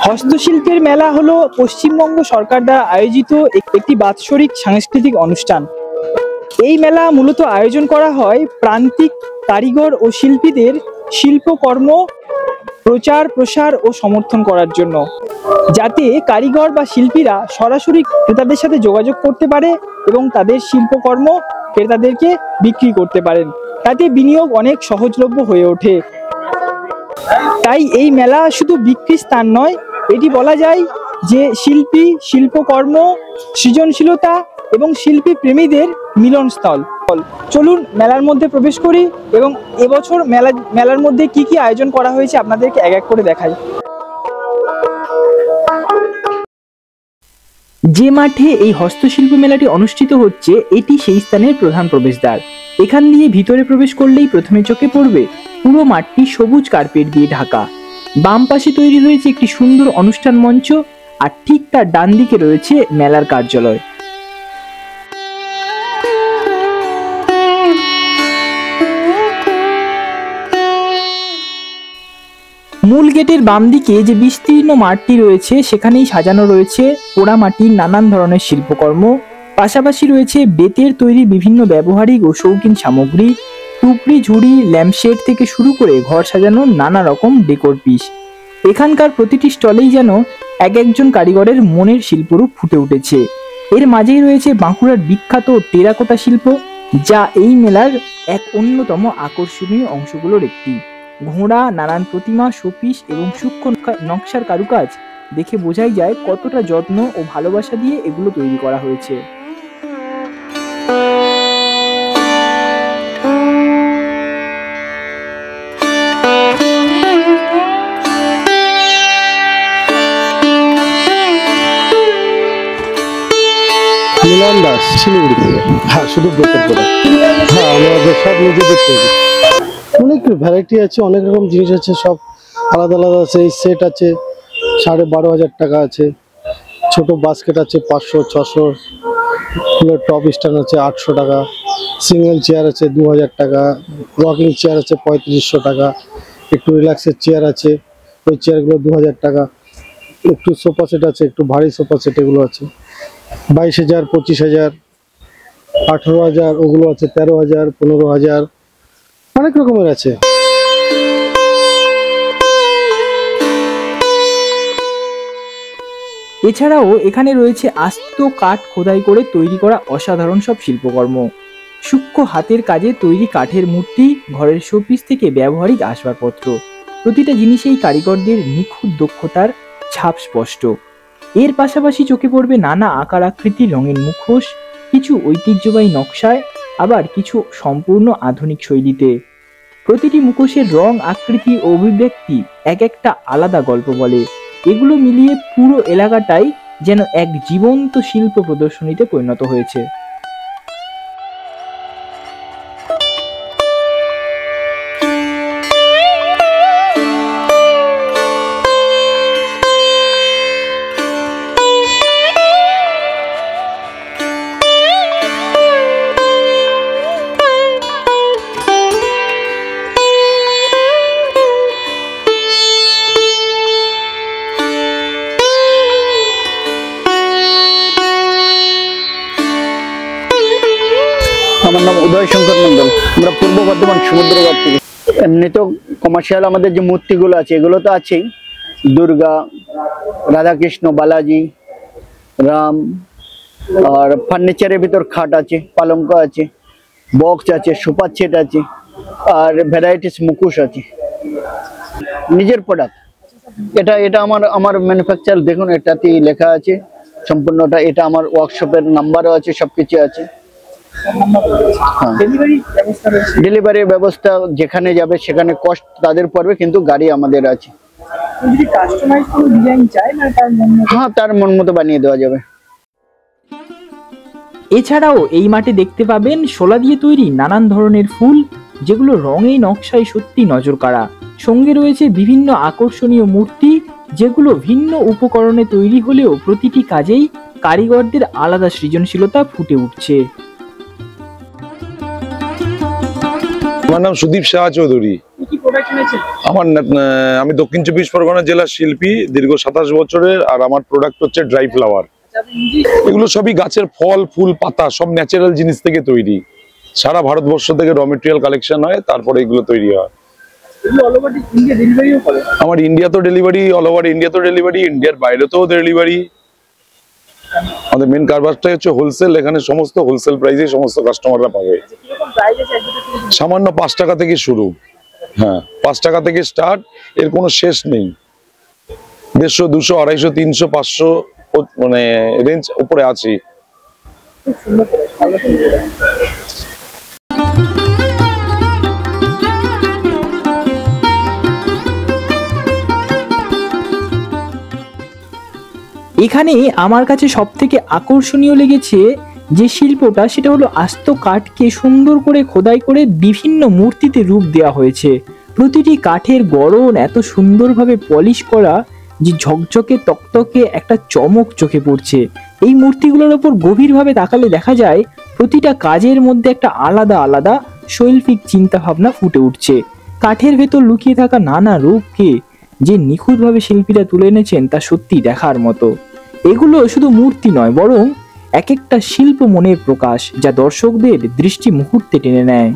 হস্তশিল্পের মেলা হলো পশ্চিমবঙ্গ সরকার দ্বারা আয়োজিত একটি বাৎসরিক সাংস্কৃতিক অনুষ্ঠান। এই মেলা মূলত আয়োজন করা হয় প্রান্তিক কারিগর ও শিল্পীদের শিল্পকর্ম প্রচার প্রসার ও সমর্থন করার জন্য, যাতে কারিগর বা শিল্পীরা সরাসরি ক্রেতাদের সাথে যোগাযোগ করতে পারে এবং তাদের শিল্পকর্ম ক্রেতাদেরকে বিক্রি করতে পারেন। তাতে বিনিয়োগ অনেক সহজলভ্য হয়ে ওঠে। তাই এই মেলা শুধু বিক্রির স্থান নয়, এটি বলা যায় যে শিল্পী, শিল্পকর্ম, সৃজনশীলতা এবং শিল্পী প্রেমীদের মিলনস্থল। চলুন মেলার মধ্যে প্রবেশ করি এবং এবছর মেলার মধ্যে কি কি আয়োজন করা হয়েছে আপনাদেরকে এক এক করে দেখাই। যে মাঠে এই হস্তশিল্প মেলাটি অনুষ্ঠিত হচ্ছে, এটি সেই স্থানের প্রধান প্রবেশদ্বার। এখান দিয়ে ভিতরে প্রবেশ করলেই প্রথমে চোখে পড়বে পুরো মাঠটি সবুজ কার্পেট দিয়ে ঢাকা। বাম পাশে তৈরি হয়েছে একটি সুন্দর অনুষ্ঠান মঞ্চ, আর ঠিক তার ডান দিকে রয়েছে মেলার কার্যালয়। মূল গেটের বাম দিকে যে বিস্তীর্ণ মাঠটি রয়েছে, সেখানেই সাজানো রয়েছে পোড়ামাটির নানান ধরনের শিল্পকর্ম। পাশাপাশি রয়েছে বেতের তৈরি বিভিন্ন ব্যবহারিক ও শৌখিন সামগ্রী, টুকরি, ঝুড়ি, ল্যাম্পশেড থেকে শুরু করে ঘর সাজানোর নানা রকম ডেকোর পিস। এখানকার প্রতিটি স্টলেই যেন এক একজন কারিগরের মনের শিল্পরূপ ফুটে উঠেছে। এর মাঝেই রয়েছে বাঁকুড়ার বিখ্যাত টেরাকোটা শিল্প, যা এই মেলার এক অন্যতম আকর্ষণীয় অংশগুলোর একটি। ঘোড়া, নানান প্রতিমা, শোপিস এবং সূক্ষ্ম নকশার কারুকাজ দেখে বোঝাই যায় কতটা যত্ন ও ভালোবাসা দিয়ে এগুলো তৈরি করা হয়েছে। মিলন দাস, শিলিগুড়ি থেকে। হ্যাঁ, শুধু বেতের প্রোডাক্ট। হ্যাঁ, আমাদের সব নিজেদের তৈরি। অনেক ভ্যারাইটি আছে, অনেক রকম জিনিস আছে, সব আলাদা আলাদা আছে। এই সেট আছে 12,500 টাকা আছে, ছোট বাস্কেট আছে 500, 600, ফুলের টপ স্ট্যান্ড আছে 800 টাকা, সিঙ্গেল চেয়ার আছে 2000 টাকা, ওয়াকিং চেয়ার আছে 3500 টাকা, একটু রিল্যাক্সের চেয়ার আছে, ওই চেয়ারগুলো 2000 টাকা, একটু সোফা সেট আছে, একটু ভারী সোফা সেট এগুলো আছে 22,000, 25,000, 18,000, ওগুলো আছে 13,000, 15,000, অনেক রকমের আছে। এছাড়াও এখানে রয়েছে আস্ত কাঠ খোদাই করে তৈরি করা অসাধারণ সব শিল্পকর্ম, সূক্ষ্ম হাতের কাজে তৈরি কাঠের মূর্তি, ঘরের শোপিস থেকে ব্যবহারিক আসবাবপত্র। প্রতিটা জিনিসেই কারিগরদের নিখুঁত দক্ষতার ছাপ স্পষ্ট। এর পাশাপাশি চোখে পড়বে নানা আকার আকৃতির রঙিন মুখোশ, কিছু ঐতিহ্যবাহী নকশায়, আবার কিছু সম্পূর্ণ আধুনিক শৈলীতে। প্রতিটি মুখোশের রং, আকৃতি ও অভিব্যক্তি এক একটা আলাদা গল্প বলে। এগুলো মিলিয়ে পুরো এলাকাটাই যেন এক জীবন্ত শিল্প প্রদর্শনীতে পরিণত হয়েছে। আমার নাম উদয় শঙ্কর মন্ডল, আমরা পূর্ব বর্ধমান সমুদ্রঘাট থেকে। এমনি তো কমার্শিয়াল আমাদের যে মূর্তিগুলো আছে এগুলো তো আছেই, দুর্গা, রাধাকৃষ্ণ, বালাজি, রাম, আর ফার্নিচারের ভিতর খাট আছে, পালঙ্ক আছে, বক্স আছে, সোফা সেট আছে, আর ভ্যারাইটিস মুখোশ আছে। নিজের প্রোডাক্ট এটা আমার ম্যানুফ্যাকচার, দেখুন এটাতেই লেখা আছে সম্পূর্ণটা। এটা আমার ওয়ার্কশপের নাম্বারও আছে, সবকিছু আছে। ডেলিভারির ব্যবস্থা যেখানে যাবে সেখানে কস্ট তাদের পড়বে, কিন্তু গাড়ি আমাদের আছে। হ্যাঁ, তার মন মতো বানিয়ে দেওয়া যাবে। এছাড়াও এই মাঠে দেখতে পাবেন শোলা দিয়ে তৈরি নানান ধরনের ফুল, যেগুলো রঙে নকশায় সত্যি নজর কাড়া। সঙ্গে রয়েছে বিভিন্ন আকর্ষণীয় মূর্তি, যেগুলো ভিন্ন উপকরণে তৈরি হলেও প্রতিটি কাজেই কারিগরদের আলাদা সৃজনশীলতা ফুটে উঠছে। আমার নাম সুদীপ শাহ চৌধুরী। আমি দক্ষিণ চব্বিশ পরগনা জেলার শিল্পী, দীর্ঘ 27 বছরের। আর আমার প্রোডাক্ট হচ্ছে ড্রাই ফ্লাওয়ার। এগুলো সবই গাছের ফল, ফুল, পাতা, সব ন্যাচারাল জিনিস থেকে তৈরি। সারা ভারতবর্ষ থেকে র মেটেরিয়াল কালেকশন হয়, তারপরে এগুলো তৈরি হয়। আমার ইন্ডিয়া তো ডেলিভারি, অল ওভার ইন্ডিয়া তো ডেলিভারি, ইন্ডিয়ার বাইরে তো ডেলিভারি। আমাদের মেন কারবারটাই হচ্ছে হোলসেল। এখানে সমস্ত হোলসেল প্রাইসে সমস্ত কাস্টমাররা পাবে। সামান্য 5 টাকা থেকে শুরু। হ্যাঁ, 5 টাকা থেকে স্টার্ট, এর কোনো শেষ নেই। 150, 200, 250, 300, 500 মানে রেঞ্জ উপরে আছে। এখানে আমার কাছে সব থেকে আকর্ষণীয় লেগেছে যে শিল্পটা, সেটা হলো আস্ত কাঠকে সুন্দর করে খোদাই করে বিভিন্ন মূর্তিতে রূপ দেওয়া হয়েছে। প্রতিটি কাঠের গড়ন এত সুন্দরভাবে পলিশ করা যে ঝকঝকে তকতকে একটা চমক চোখে পড়ছে। এই মূর্তিগুলোর ওপর গভীরভাবে তাকালে দেখা যায় প্রতিটা কাজের মধ্যে একটা আলাদা আলাদা শৈল্পিক চিন্তা ভাবনা ফুটে উঠছে। কাঠের ভেতর লুকিয়ে থাকা নানা রূপকে যে নিখুঁতভাবে শিল্পীরা তুলে এনেছেন তা সত্যি দেখার মতো। এগুলো শুধু মূর্তি নয়, বরং এক একটা শিল্প মনের প্রকাশ, যা দর্শকদের দৃষ্টি মুহূর্তে টেনে নেয়।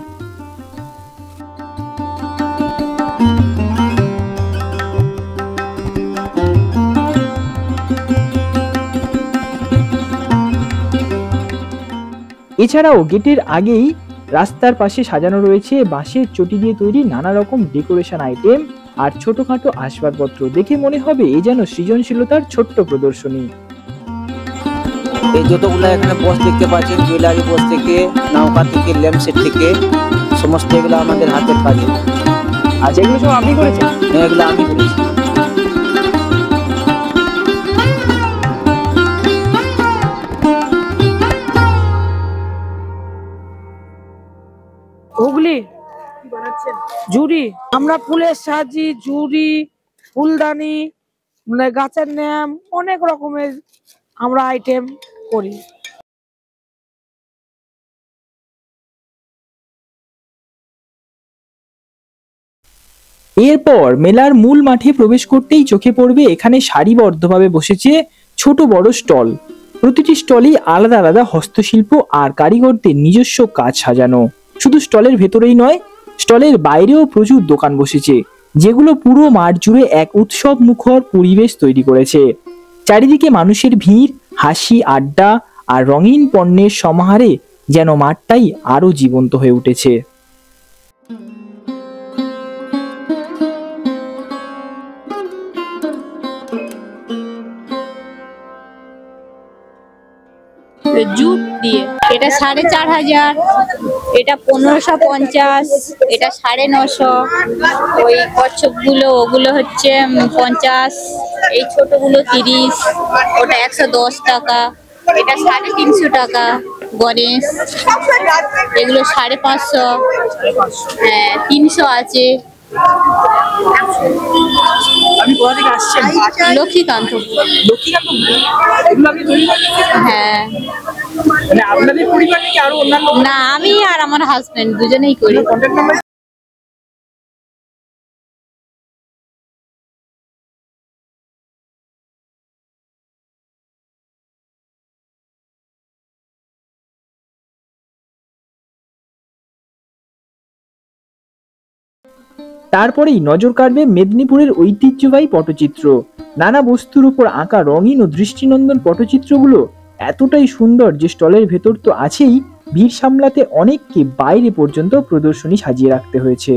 এছাড়াও গেটের আগেই রাস্তার পাশে সাজানো রয়েছে বাঁশের চটি দিয়ে তৈরি নানা রকম ডেকোরেশন আইটেম আর ছোটখাটো আসবাবপত্র। দেখে মনে হবে এ যেন সৃজনশীলতার ছোট্ট প্রদর্শনী। এই যতগুলো এখানে বক্স দেখতে পাচ্ছেন, জুয়েলারি বক্স থেকে, নৌকা থেকে, ল্যাম্প সেট থেকে, সমস্ত এগুলো আমাদের হাতের কাজে। আচ্ছা, এগুলো সব আপনি করেছেন? এগুলো আমি করেছি। হুগলি ঝুড়ি, আমরা ফুলের সাজি, ঝুড়ি, ফুলদানি, মানে গাছের ন্যাম, অনেক রকমের আমরা আইটেম করি। এরপর মেলার মূল মাঠে প্রবেশ করতেই চোখে পড়বে এখানে সারিবদ্ধভাবে বসেছে ছোট বড় স্টল। প্রতিটি স্টলই আলাদা আলাদা হস্তশিল্প আর কারিগরদের নিজস্ব কাজ সাজানো। শুধু স্টলের ভেতরেই নয়, স্টলের বাইরেও প্রচুর দোকান বসেছে, যেগুলো পুরো মাঠ জুড়ে এক উৎসব মুখর পরিবেশ তৈরি করেছে। চারিদিকে মানুষের ভিড়, হাসি, আড্ডা আর রঙিন পণ্যের সমাহারে যেন মাঠটাই আরো জীবন্ত হয়ে উঠেছে। জুট দিয়ে এটা 4,500, এটা 1550, এটা 950। ওই কচ্ছপ গুলো ওগুলো হচ্ছে 50, এই ছোটগুলো 30, ওটা 110 টাকা, এটা 350 টাকা। গণেশ এগুলো 550, হ্যাঁ 300 আছে। আপনি কোথা থেকে আসছেন? লক্ষ্মীকান্ত। হ্যাঁ, মানে আপনাদের পরিবার নাকি আরো অন্যান্য? না, আমি আর আমার হাজবেন্ড দুজনেই করি। Contact number? তারপরেই নজর কাড়বে মেদিনীপুরের ঐতিহ্যবাহী পটচিত্র। নানা বস্তুর উপর আঁকা রঙিন ও দৃষ্টিনন্দন পটচিত্রগুলো এতটাই সুন্দর যে স্টলের ভেতর তো আছেই, ভিড় সামলাতে অনেককে বাইরে পর্যন্ত প্রদর্শনী সাজিয়ে রাখতে হয়েছে।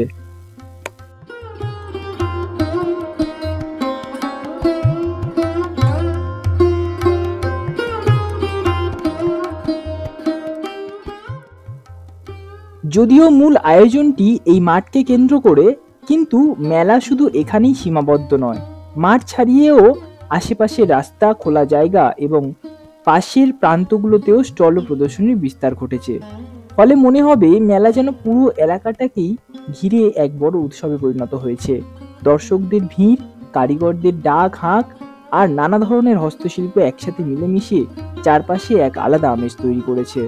যদিও মূল আয়োজনটি এই মাঠকে কেন্দ্র করে, কিন্তু মেলা শুধু এখানেই সীমাবদ্ধ নয়। মাঠ ছাড়িয়েও আশেপাশে রাস্তা, খোলা জায়গা এবং পাশের প্রান্তগুলোতেও স্টল ও প্রদর্শনীর বিস্তার ঘটেছে। ফলে মনে হবে মেলা যেন পুরো এলাকাটাকেই ঘিরে এক বড় উৎসবে পরিণত হয়েছে। দর্শকদের ভিড়, কারিগরদের ডাক হাঁক আর নানা ধরনের হস্তশিল্প একসাথে মিলেমিশে চারপাশে এক আলাদা আমেজ তৈরি করেছে।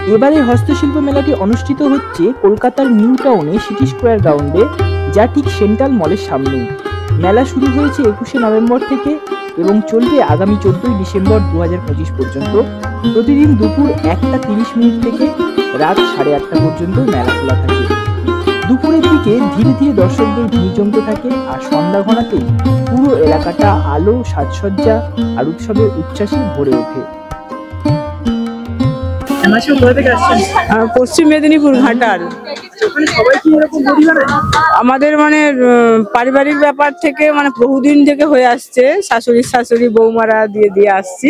এবারে হস্তশিল্প মেলাটি অনুষ্ঠিত হচ্ছে কলকাতার নিউ টাউনে সিটি স্কোয়ার গ্রাউন্ডে, যা ঠিক সেন্ট্রাল মলের সামনেই। মেলা শুরু হয়েছে 21শে নভেম্বর থেকে এবং চলবে আগামী 14ই ডিসেম্বর 2025 পর্যন্ত। প্রতিদিন দুপুর 1:30 থেকে রাত 8:30 পর্যন্ত মেলা খোলা থাকে। দুপুরের দিকে ধীরে ধীরে দর্শকদের ভিড় জমতে থাকে আর সন্ধ্যা ঘনাতেই পুরো এলাকাটা আলো, সাজসজ্জা আর উৎসবের উচ্ছ্বাসে ভরে ওঠে। পশ্চিম মেদিনীপুর ঘাটাল। আমাদের মানে পারিবারিক ব্যাপার থেকে মানে বহুদিন থেকে হয়ে আসছে, শাশুড়ি বৌমারা দিয়ে আসছি,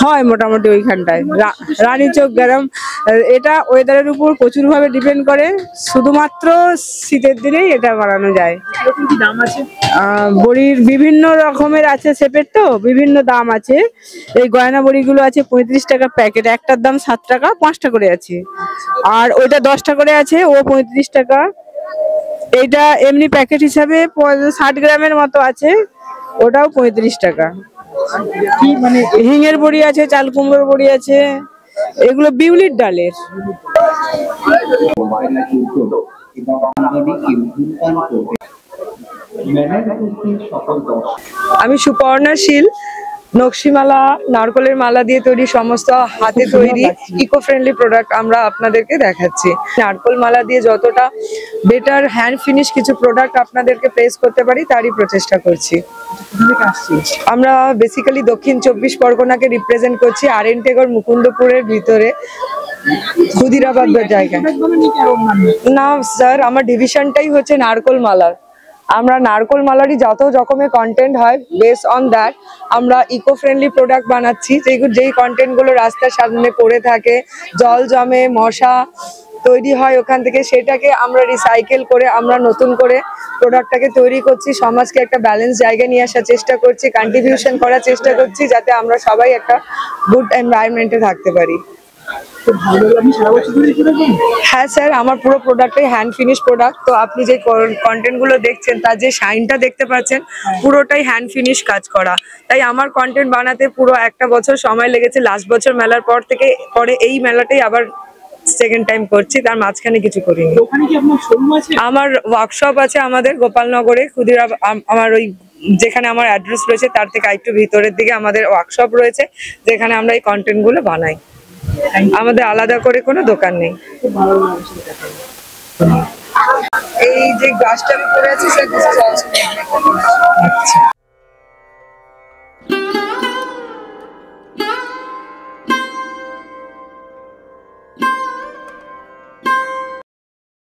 হয় মোটামুটি ওইখানটায়। রানীচক গ্রাম, এটা ওয়েদারের উপর প্রচুর ভাবে ডিপেন্ড করে, শুধুমাত্র শীতের দিনেই এটা বানানো যায়। বড়ির বিভিন্ন রকমের আছে, শেপের তো বিভিন্ন দাম আছে। এই গয়না বড়িগুলো আছে 35 টাকা প্যাকেট, একটার দাম 7 টাকা, 5টা করে আছে। আর ওইটা 10টা করে আছে, ও 35 টাকা। এইটা এমনি প্যাকেট হিসাবে 60 গ্রামের মতো আছে, ওটাও 35 টাকা। মানে হিঙের বড়ি আছে, চাল কুমড়োর বড়ি আছে, এগুলো বিউলির ডালের। আমি সুপর্ণা শীল, নকশিমালা, নারকলের মালা দিয়ে তৈরি সমস্ত হাতে তৈরি ইকো ফ্রেন্ডলি প্রোডাক্ট আমরা আপনাদেরকে দেখাচ্ছি। নারকল মালা দিয়ে যতটা বেটার হ্যান্ড ফিনিশ কিছু প্রোডাক্ট আপনাদেরকে প্লেস করতে পারি তারই প্রচেষ্টা করছি। আমরা বেসিক্যালি দক্ষিণ 24 পরগনাকে রিপ্রেজেন্ট করছি, আরএনটেগর মুকুন্দপুরের ভিতরে ক্ষুদিরাবাদ জায়গায়। না স্যার, আমার ডিভিশনটাই হচ্ছে নারকল মালা। আমরা নারকল মালারই যত রকমের কন্টেন্ট হয়, বেস অন দ্যাট আমরা ইকো ফ্রেন্ডলি প্রোডাক্ট বানাচ্ছি। যেই কন্টেন্টগুলো রাস্তার সামনে পড়ে থাকে, জল জমে, মশা তৈরি হয় ওখান থেকে, সেটাকে আমরা রিসাইকেল করে আমরা নতুন করে প্রোডাক্টটাকে তৈরি করছি। সমাজকে একটা ব্যালেন্স জায়গায় নিয়ে আসার চেষ্টা করছি, কন্ট্রিবিউশন করার চেষ্টা করছি, যাতে আমরা সবাই একটা গুড এনভায়রনমেন্টে থাকতে পারি। হ্যাঁ স্যার, আমার পুরো প্রোডাক্টটাই হ্যান্ড ফিনিশ প্রোডাক্ট। তো আপনি যে কন্টেন্ট গুলো দেখছেন, তার যে শাইনটা দেখতে পাচ্ছেন, পুরোটাই হ্যান্ড ফিনিশ কাজ করা। তাই আমার কন্টেন্ট বানাতে পুরো 1 বছর সময় লেগেছে। লাস্ট বছর মেলার পরে এই মেলাটাই আবার সেকেন্ড টাইম করছি, তার মাঝখানে কিছু করিনি। আমার ওয়ার্কশপ আছে আমাদের গোপালনগরে, আমার ওই যেখানে আমার অ্যাড্রেস রয়েছে তার থেকে একটু ভিতরের দিকে আমাদের ওয়ার্কশপ রয়েছে, যেখানে আমরা এই কন্টেন্ট গুলো বানাই। আমাদের আলাদা করে কোনো দোকান নেই। এই যে গাছটা আমি পরে আছি স্যার, দিস ইজ অলসো। আচ্ছা,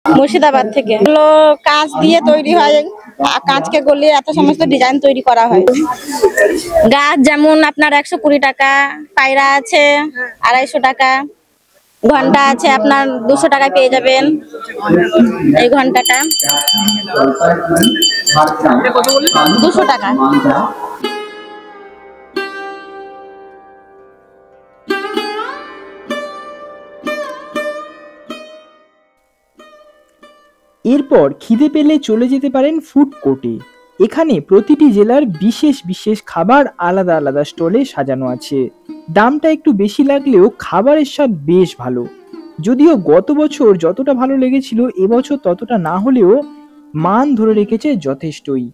মুর্শিদাবাদ থেকে। এগুলো কাঁচ দিয়ে তৈরি হয়, কাঁচকে গলিয়ে এত সমস্ত ডিজাইন তৈরি করা হয়। গাছ যেমন আপনার 120 টাকা, পায়রা আছে 250 টাকা, ঘন্টা আছে আপনার 200 টাকায় পেয়ে যাবেন। এই ঘন্টাটা 200 টাকা। এরপর খিদে পেলে চলে যেতে পারেন ফুড কোর্টে। এখানে প্রতিটি জেলার বিশেষ বিশেষ খাবার আলাদা আলাদা স্টলে সাজানো আছে। দামটা একটু বেশি লাগলেও খাবারের স্বাদ বেশ ভালো। যদিও গত বছর যতটা ভালো লেগেছিল, এবছর ততটা না হলেও মান ধরে রেখেছে যথেষ্টই।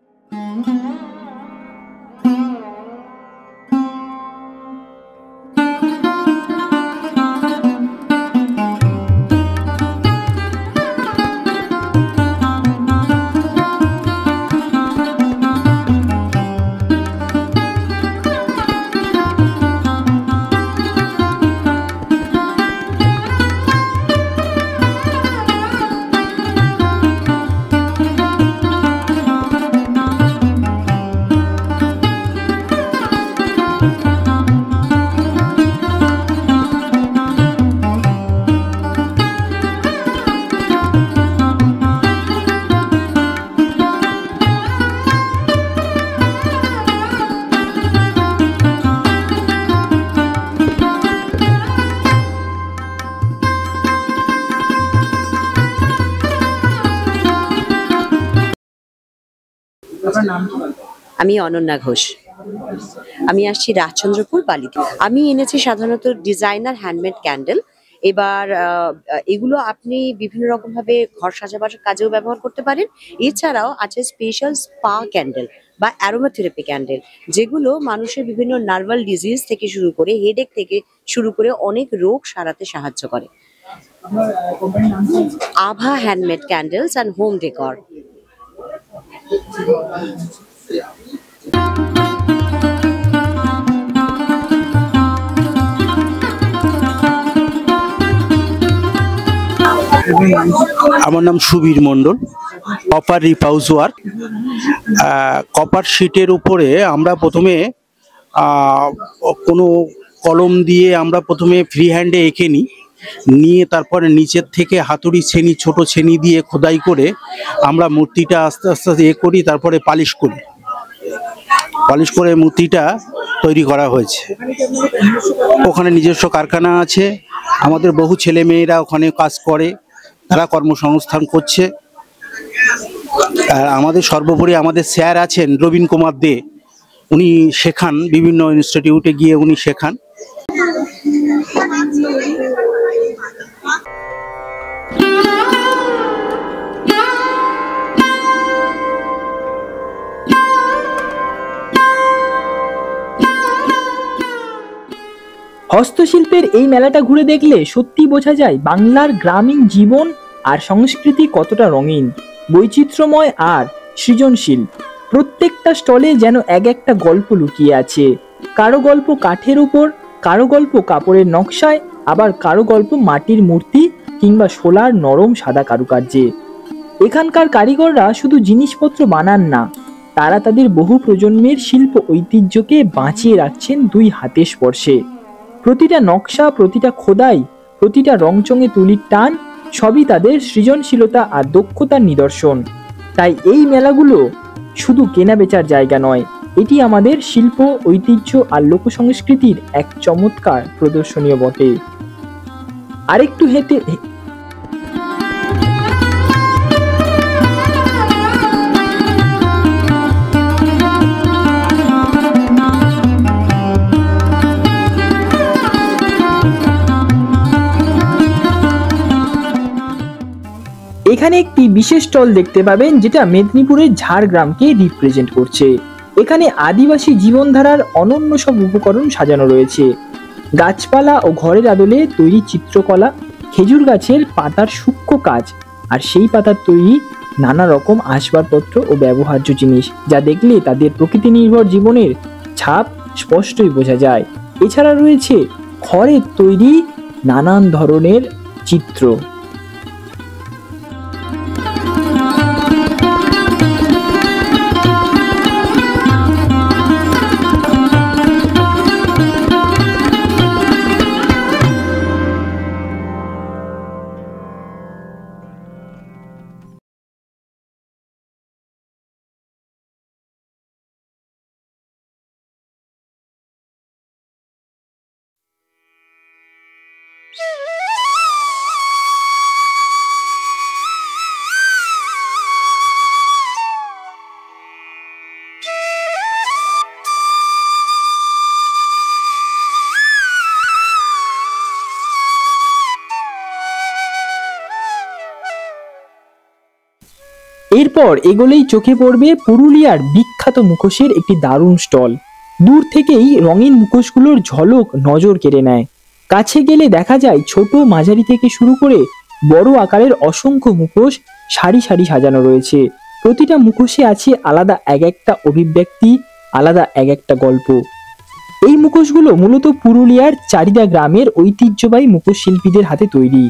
আমি অনন্যা ঘোষ। আমি আসছি রাজচন্দ্রপুর বালিতে। আমি এনেছি সাধারণত ডিজাইনার হ্যান্ডমেড ক্যান্ডেল। এবার এগুলো আপনি বিভিন্ন রকম ভাবে ঘর সাজাবার কাজেও ব্যবহার করতে পারেন। এছাড়াও আছে স্পেশাল স্পা ক্যান্ডেল বা অ্যারোমাথেরাপি ক্যান্ডেল, যেগুলো মানুষের বিভিন্ন নার্ভাল ডিজিজ থেকে শুরু করে হেডেক থেকে শুরু করে অনেক রোগ সারাতে সাহায্য করে। আভা handmade candles and home decor. আমার নাম সুবীর মণ্ডল, কপার রিপাউজ ওয়ার্ক। কপার শিটের উপরে আমরা প্রথমে কোনো কলম দিয়ে আমরা প্রথমে ফ্রি হ্যান্ডে এঁকে নিয়ে তারপরে নিচের থেকে হাতুড়ি ছেনি, ছোট ছেনি দিয়ে খোদাই করে আমরা মূর্তিটা আস্তে আস্তে করি, তারপরে পালিশ করে মূর্তিটা তৈরি করা হয়েছে। ওখানে নিজস্ব কারখানা আছে, আমাদের বহু ছেলে মেয়েরা ওখানে কাজ করে, তারা কর্মসংস্থান করছে। আর আমাদের সর্বোপরি আমাদের স্যার আছেন রবীন কুমার দে, উনি শেখান, বিভিন্ন ইনস্টিটিউটে গিয়ে উনি শেখান। হস্তশিল্পের এই মেলাটা ঘুরে দেখলে সত্যি বোঝা যায় বাংলার গ্রামীণ জীবন আর সংস্কৃতি কতটা রঙিন, বৈচিত্র্যময় আর সৃজনশীল। প্রত্যেকটা স্টলে যেন এক একটা গল্প লুকিয়ে আছে। কারো গল্প কাঠের উপর, কারো গল্প কাপড়ের নকশায়, আবার কারো গল্প মাটির মূর্তি কিংবা শোলার নরম সাদা কারুকার্যে। এখানকার কারিগররা শুধু জিনিসপত্র বানান না, তারা তাদের বহু প্রজন্মের শিল্প ঐতিহ্যকে বাঁচিয়ে রাখছেন দুই হাতের স্পর্শে। প্রতিটা নকশা, প্রতিটা খোদাই, প্রতিটা রংচঙে তুলির টান সবই তাদের সৃজনশীলতা আর দক্ষতার নিদর্শন। তাই এই মেলাগুলো শুধু কেনা বেচার জায়গা নয়, এটি আমাদের শিল্প, ঐতিহ্য আর লোকসংস্কৃতির এক চমৎকার প্রদর্শনীয় বটে। আরেকটু হেঁটে এখানে একটি বিশেষ স্টল দেখতে পাবেন, যেটা মেদিনীপুরের ঝাড়গ্রামকে রিপ্রেজেন্ট করছে। এখানে আদিবাসী জীবনধারার অনন্য সব উপকরণ সাজানো রয়েছে। গাছপালা ও ঘরের আদলে তৈরি চিত্রকলা, খেজুর গাছের পাতার সূক্ষ্ম কাজ, আর সেই পাতার তৈরি নানা রকম আসবাবপত্র ও ব্যবহার্য জিনিস, যা দেখলে তাদের প্রকৃতি নির্ভর জীবনের ছাপ স্পষ্টই বোঝা যায়। এছাড়া রয়েছে খড়ের তৈরি নানান ধরনের চিত্র। এরপর এগোলেই চোখে পড়বে পুরুলিয়ার বিখ্যাত মুখোশের একটি দারুণ স্টল। দূর থেকেই রঙিন মুখোশগুলোর ঝলক নজর কেড়ে নেয়। কাছে গেলে দেখা যায় ছোট, মাঝারি থেকে শুরু করে বড় আকারের অসংখ্য মুখোশ সারি সারি সাজানো রয়েছে। প্রতিটা মুখোশে আছে আলাদা এক একটা অভিব্যক্তি, আলাদা এক একটা গল্প। এই মুখোশগুলো মূলত পুরুলিয়ার চারিদা গ্রামের ঐতিহ্যবাহী মুখোশ শিল্পীদের হাতে তৈরি।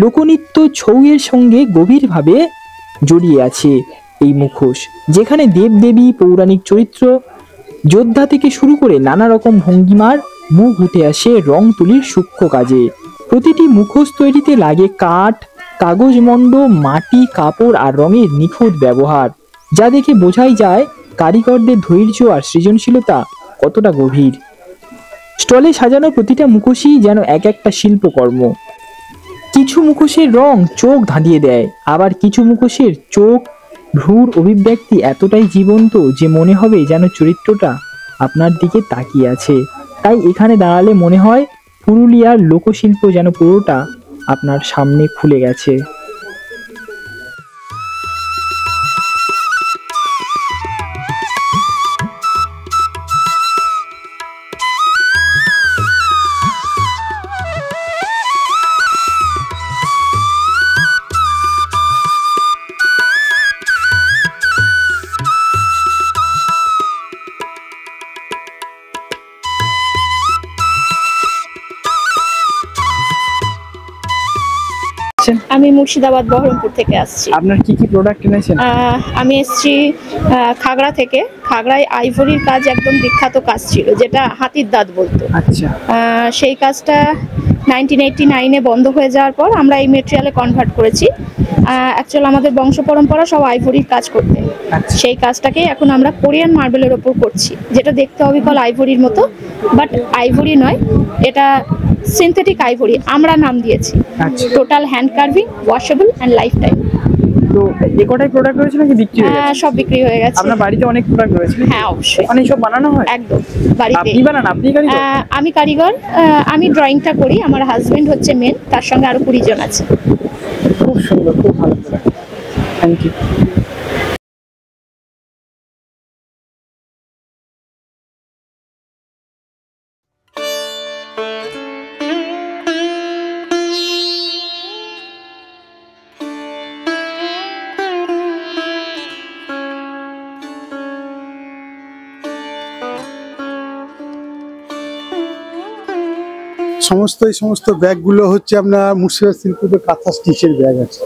লোকনৃত্য, ছৌয়ের সঙ্গে গভীরভাবে জড়িয়ে আছে এই মুখোশ, যেখানে দেবদেবী, পৌরাণিক চরিত্র, যোদ্ধা থেকে শুরু করে নানা রকম ভঙ্গিমার মুখ উঠে আসে রং তুলির সূক্ষ্ম কাজে। প্রতিটি মুখোশ তৈরিতে লাগে কাঠ, কাগজ মণ্ড, মাটি, কাপড় আর রঙের নিখুঁত ব্যবহার, যা দেখে বোঝাই যায় কারিগরদের ধৈর্য আর সৃজনশীলতা কতটা গভীর। স্টলে সাজানো প্রতিটা মুখোশই যেন এক একটা শিল্পকর্ম। কিছু মুখোশের রং চোখ ধাঁধিয়ে দেয়, আবার কিছু মুখোশের চোখ, ভ্রুর অভিব্যক্তি এতটাই জীবন্ত যে মনে হবে যেন চরিত্রটা আপনার দিকে তাকিয়ে আছে। তাই এখানে দাঁড়ালে মনে হয় পুরুলিয়ার লোকশিল্প যেন পুরোটা আপনার সামনে খুলে গেছে। আমি মুর্শিদাবাদ বহরমপুর থেকে আসছি। আপনার কি কি প্রোডাক্ট এনেছেন? আমি এসেছি খাগড়া থেকে। খাগড়ায় আইভরির কাজ একদম বিখ্যাত কাজ ছিল, যেটা হাতির দাঁত বলতো। আচ্ছা। সেই কাজটা 1989-এ বন্ধ হয়ে যাওয়ার পর আমরা এই মেটেরিয়ালে কনভার্ট করেছি। অ্যাকচুয়ালি আমাদের বংশ পরম্পরা সব আইভরির কাজ করতে, সেই কাজটাকেই এখন আমরা কোরিয়ান মার্বেলের ওপর করছি, যেটা দেখতে অবিকল আইভরির মতো, বাট আইভরি নয়, এটা সিনথেটিক আইভরি আমরা নাম দিয়েছি। Total hand carving, washable and life time. তো এই কটাই প্রোডাক্ট রয়েছে নাকি বিক্রি হয়ে গেছে? সব বিক্রি হয়ে গেছে। আপনার বাড়িতে অনেক প্রোডাক্ট রয়েছে? হ্যাঁ, অবশ্যই। মানে সব বানানো হয়? একদম বাড়িতে। আপনি বানান? আপনি কারিগর? আমি কারিগর। আমি ড্রয়িংটা করি, আমার হাজবেন্ড হচ্ছে মেন, তার সঙ্গে আরো 20 জন আছে। খুব সুন্দর, খুব ভালো প্রোডাক্ট। Thank you. এই সমস্ত ব্যাগগুলো হচ্ছে আপনার মুর্শিদাবাদ শিল্পতে কাঁথা স্টিচের ব্যাগ আছে।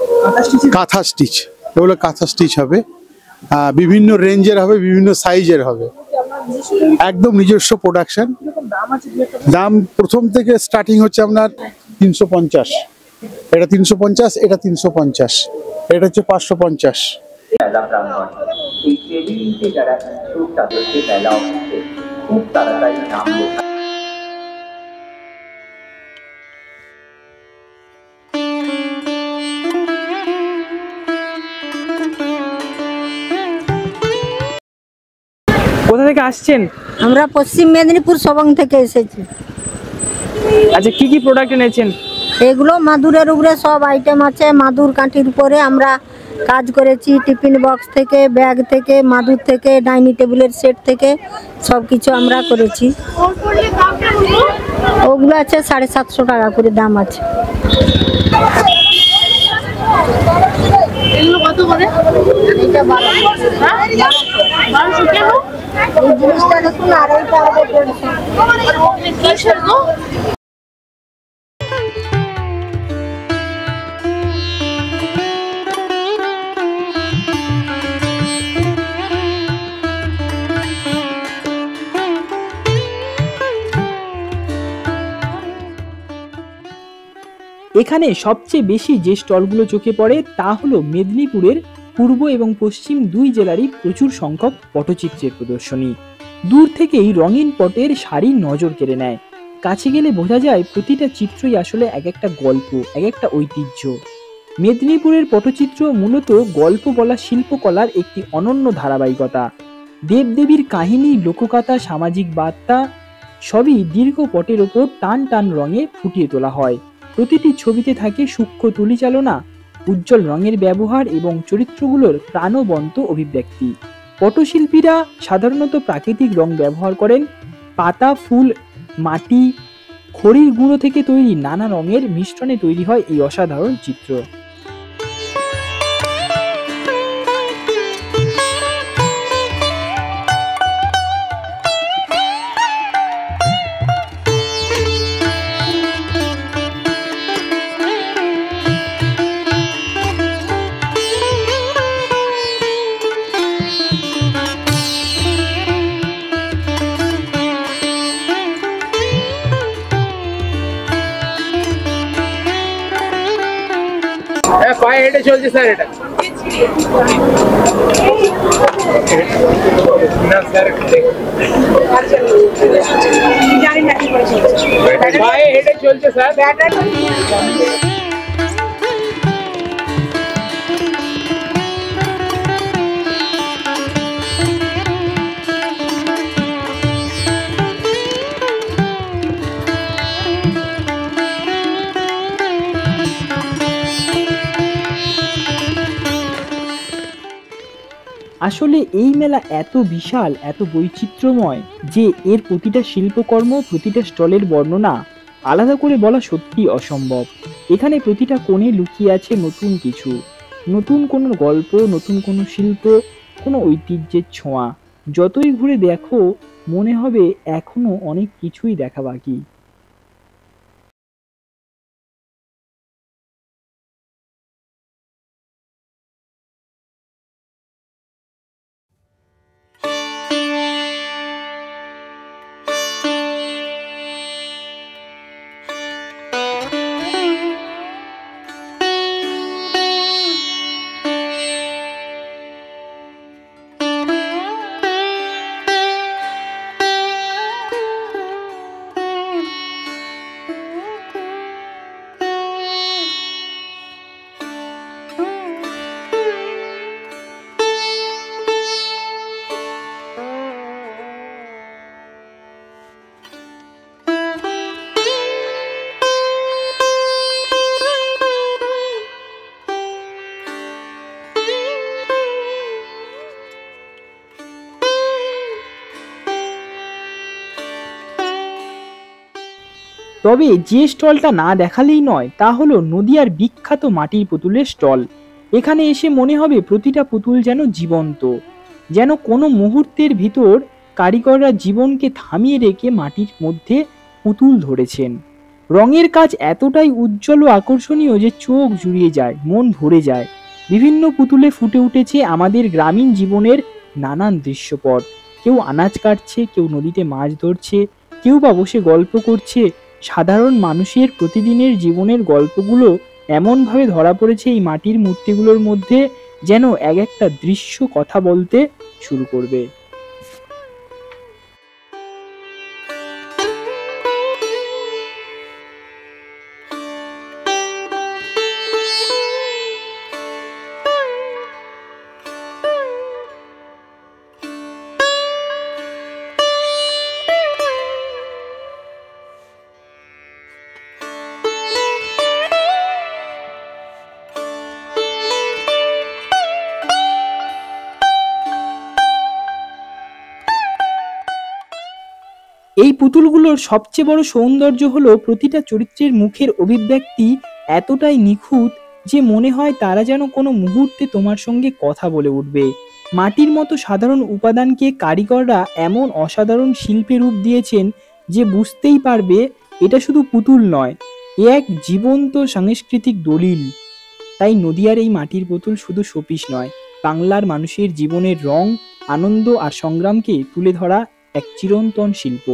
কাঁথা স্টিচ, এগুলো কাঁথা স্টিচ হবে, বিভিন্ন রেঞ্জের হবে, বিভিন্ন সাইজের হবে, একদম নিজস্ব প্রোডাকশন। দাম প্রথম থেকে স্টার্টিং হচ্ছে আপনার 350, এটা 350, এটা 350, এটা হচ্ছে 550। কোথা থেকে আসছেন? আমরা পশ্চিম মেদিনীপুর সবং থেকে এসেছি। আচ্ছা, কি কি প্রোডাক্ট এনেছেন? এগুলো মাদুরের উপরে সব আইটেম আছে। মাদুর কাঠির উপরে আমরা কাজ করেছি, টিফিন বক্স থেকে, ব্যাগ থেকে, মাদুর থেকে, ডাইনিং টেবিলের সেট থেকে সব কিছু আমরা করেছি। ওগুলো আছে 750 টাকা করে দাম আছে। এগুলো কত করে? এটা 1200। হ্যাঁ, 1200 কেন? এই জিনিসটা দেখুন, আর এইটা হবে 150। এখানে সবচেয়ে বেশি যে স্টলগুলো চোখে পড়ে তা হলো মেদিনীপুরের পূর্ব এবং পশ্চিম দুই জেলারই প্রচুর সংখ্যক পটচিত্রের প্রদর্শনী। দূর থেকেই রঙিন পটের শাড়ি নজর কেড়ে নেয়, কাছে গেলে বোঝা যায় প্রতিটা চিত্রই আসলে এক একটা গল্প, এক একটা ঐতিহ্য। মেদিনীপুরের পটচিত্র মূলত গল্প বলা শিল্পকলার একটি অনন্য ধারাবাহিকতা। দেবদেবীর কাহিনী, লোককথা, সামাজিক বার্তা সবই দীর্ঘ পটের ওপর টান টান রঙে ফুটিয়ে তোলা হয়। প্রতিটি ছবিতে থাকে সূক্ষ্ম তুলিচালনা, উজ্জ্বল রঙের ব্যবহার এবং চরিত্রগুলোর প্রাণবন্ত অভিব্যক্তি। পটশিল্পীরা সাধারণত প্রাকৃতিক রং ব্যবহার করেন। পাতা, ফুল, মাটি, খড়ির গুঁড়ো থেকে তৈরি নানা রঙের মিশ্রণে তৈরি হয় এই অসাধারণ চিত্র। পায়ে হেঁটে চলছে স্যার, এটা না স্যার, পায়ে হেঁটে চলছে স্যার। আসলে এই মেলা এত বিশাল, এত বৈচিত্র্যময় যে এর প্রতিটা শিল্পকর্ম, প্রতিটা স্টলের বর্ণনা আলাদা করে বলা সত্যি অসম্ভব। এখানে প্রতিটা কোণে লুকিয়ে আছে নতুন কিছু, নতুন কোনো গল্প, নতুন কোনো শিল্প, কোনো ঐতিহ্যের ছোঁয়া। যতই ঘুরে দেখো মনে হবে এখনো অনেক কিছুই দেখা বাকি। তবে যে স্টলটা না দেখালেই নয় তা হলো নদিয়ার বিখ্যাত মাটির পুতুলের স্টল। এখানে এসে মনে হবে প্রতিটা পুতুল যেন জীবন্ত, যেন কোনো মুহূর্তের ভিতর কারিগররা জীবনকে থামিয়ে রেখে মাটির মধ্যে পুতুল ধরেছেন। রঙের কাজ এতটাই উজ্জ্বল ও আকর্ষণীয় যে চোখ জুড়িয়ে যায়, মন ভরে যায়। বিভিন্ন পুতুলে ফুটে উঠেছে আমাদের গ্রামীণ জীবনের নানান দৃশ্যপট। কেউ আনাজ কাটছে, কেউ নদীতে মাছ ধরছে, কেউ বা বসে গল্প করছে। সাধারণ মানুষের প্রতিদিনের জীবনের গল্পগুলো এমনভাবে ধরা পড়েছে এই মাটির মূর্তিগুলোর মধ্যে, যেন এক একটা দৃশ্য কথা বলতে শুরু করবে। এই পুতুলগুলোর সবচেয়ে বড় সৌন্দর্য হলো প্রতিটা চরিত্রের মুখের অভিব্যক্তি এতটাই নিখুঁত যে মনে হয় তারা যেন কোনো মুহূর্তে তোমার সঙ্গে কথা বলে উঠবে। মাটির মতো সাধারণ উপাদানকে কারিগররা এমন অসাধারণ শিল্পে রূপ দিয়েছেন যে বুঝতেই পারবে এটা শুধু পুতুল নয়, এ এক জীবন্ত সাংস্কৃতিক দলিল। তাই নদিয়ার এই মাটির পুতুল শুধু শোপিস নয়, বাংলার মানুষের জীবনের রং, আনন্দ আর সংগ্রামকে তুলে ধরা এক চিরন্তন শিল্প।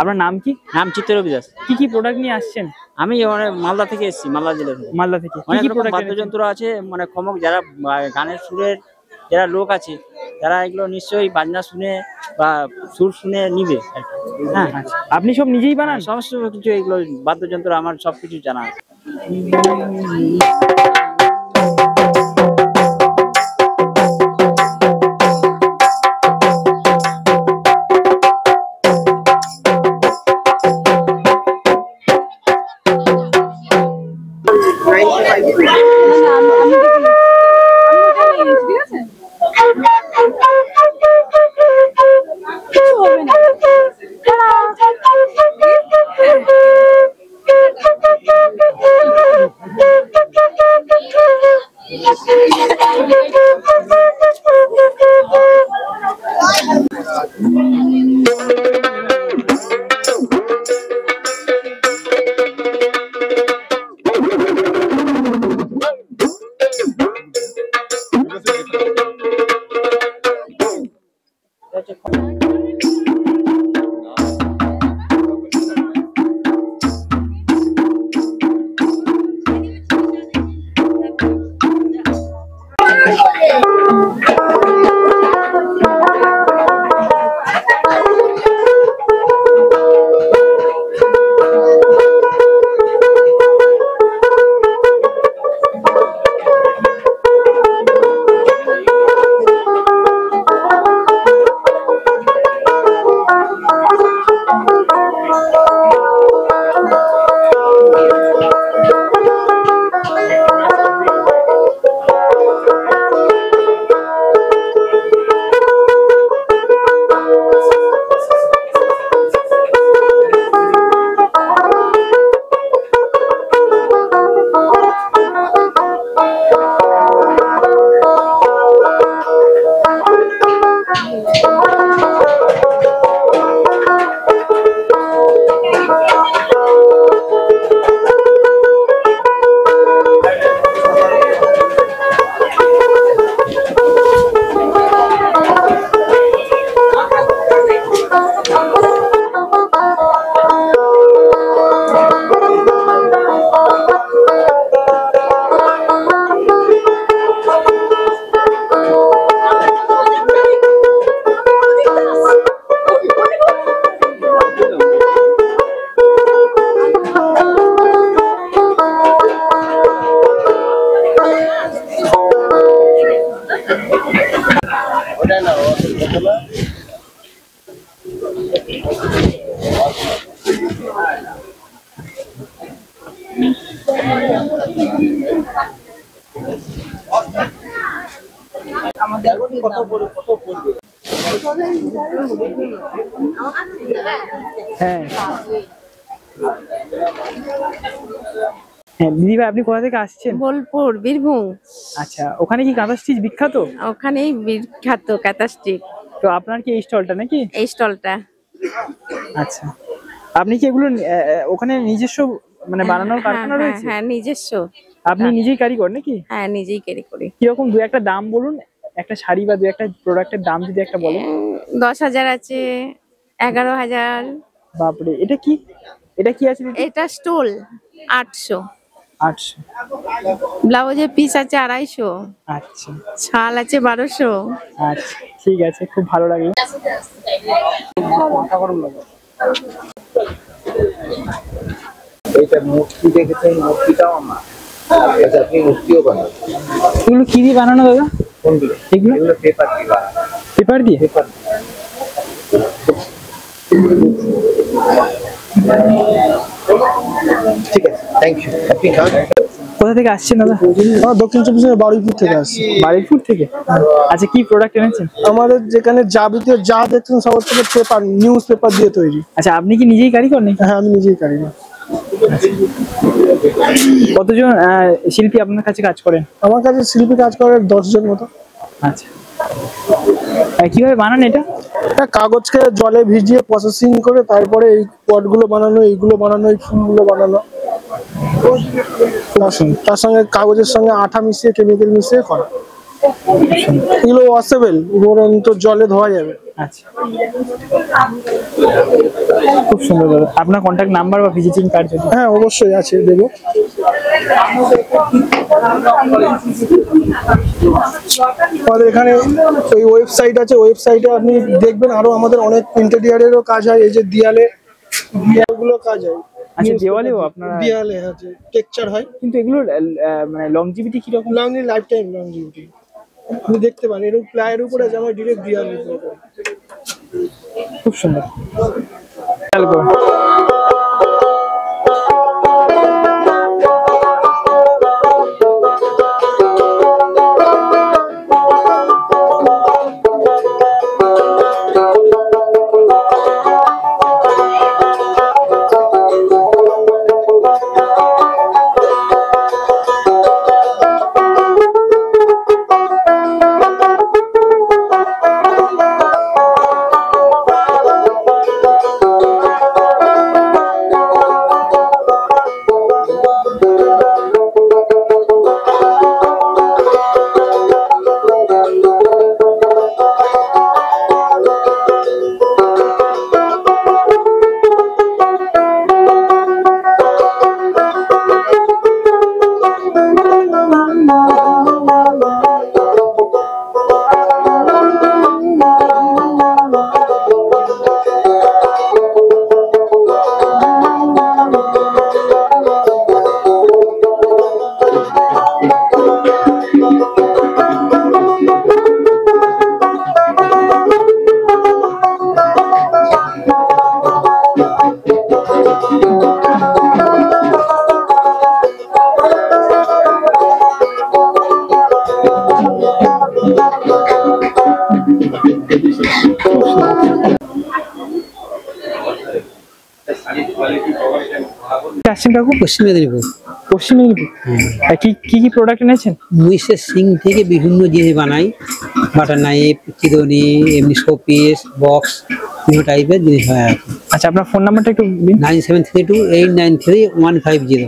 আপনার নাম কি? নাম চিত্তরবি দাস। কি কি প্রোডাক্ট নিয়ে আসছেন? আমি মালদা থেকে এসেছি, মালদা জেলা থেকে। মালদা থেকে অনেক রকম বাদ্যযন্ত্র আছে, মানে খমক, যারা গানের সুরের যারা লোক আছে তারা এগুলো নিশ্চয়ই বাজনা শুনে বা সুর শুনে নিবে। হ্যাঁ, আপনি সব নিজেই বানান? সমস্ত কিছু এগুলো বাদ্যযন্ত্র আমার সবকিছু জানা আছে। হ্যাঁ হ্যাঁ দিদি ভাই, আপনি কোথা থেকে আসছেন? বোলপুর, বীরভূম। আচ্ছা, ওখানে কি কাঁথা স্টিচ বিখ্যাত? ওখানেই বিখ্যাত কাঁথা স্টিচ। তো আপনার কি এই স্টলটা নাকি? এই স্টলটা। আচ্ছা, আপনি কি এগুলো ওখানে নিজস্ব মানে বানানোর কারখানা রয়েছে? হ্যাঁ, নিজস্ব। আপনি নিজেই কারিগর নাকি? হ্যাঁ, নিজেই ক্যারি করি। কিরকম দু একটা দাম বলুন, একটা শাড়ি বা দু একটা প্রোডাক্টের দাম যদি একটা বলেন। 10,000 আছে, 11,000। বাপরে, এটা কি? এটা কি আছে? এটা স্টোল 800। 800। ব্লাউজের পিস আছে 250। আচ্ছা, শাল আছে 1200। আচ্ছা ঠিক আছে, খুব ভালো লাগলো। এইটা মূর্তি দেখেছেন, মূর্তিটাও আমার। আচ্ছা, আপনি মূর্তিও বানান? এগুলো কি দিয়ে বানানো দাদা? কোনগুলো? এগুলো পেপার দিয়ে বানানো। পেপার দিয়ে? পেপার। ঠিক আছে, থ্যাংক ইউ। আপনি খান। কোথা থেকে আসছেন দাদা? দক্ষিণ চব্বিশ পরগনা বারুইপুর থেকে আসছি। বারুইপুর থেকে? আচ্ছা, কি প্রোডাক্ট এনেছেন? আমাদের যেখানে যাবতীয় যা দেখছেন সব থেকে পেপার, নিউজ পেপার দিয়ে তৈরি। আচ্ছা, আপনি কি নিজেই কারিগর নাকি? হ্যাঁ, আমি নিজেই কারিগর। কতজন শিল্পী আপনার কাছে কাজ করেন? আমার কাছে শিল্পী কাজ করে 10 জন মতো। আচ্ছা, কিভাবে বানান এটা? কাগজকে জলে ভিজিয়ে প্রসেসিং করে তারপরে এই পটগুলো বানানো, এইগুলো বানানো, এই ফুলগুলো বানানো, তার সঙ্গে কাগজের সঙ্গে আঠা মিশিয়ে, কেমিক্যাল মিশিয়ে করা। এগুলো ওয়াশেবল, উপরন্ত জলে ধোয়া যাবে। আচ্ছা, খুব সুন্দর দাদা। আপনার কন্ট্যাক্ট নাম্বার বা ভিজিটিং কার্ড যদি? হ্যাঁ, অবশ্যই আছে, দেবো। আমাদের এখানে ওই ওয়েবসাইট আছে, ওয়েবসাইটে আপনি দেখবেন আরো আমাদের অনেক ইন্টেরিয়ারেরও কাজ হয়। এই যে দেয়ালগুলো কাজ হয়। আচ্ছা, দেওয়ালেও আপনারা? দেয়ালে আছে, টেক্সচার হয়। কিন্তু এগুলো মানে লংজিভিটি কি রকম? Life time longevity. আপনি দেখতে পারেন এরকম প্লাইয়ের উপরে আছে, আমার ডিরেক্ট দেয়ালের উপরে। খুব সুন্দর। আসছেন কাকু? পশ্চিম মেদিনীপুর। পশ্চিম মেদিনীপুর? কি কি প্রোডাক্ট এনেছেন? মহিষের সিং থেকে বিভিন্ন জিনিস বানাই, বাটার নাইফ, চিরুনি, এমনি শোপিস, বক্স, বিভিন্ন টাইপের জিনিস হয় আর কি। আচ্ছা, আপনার ফোন নাম্বারটা একটু? 9732893150।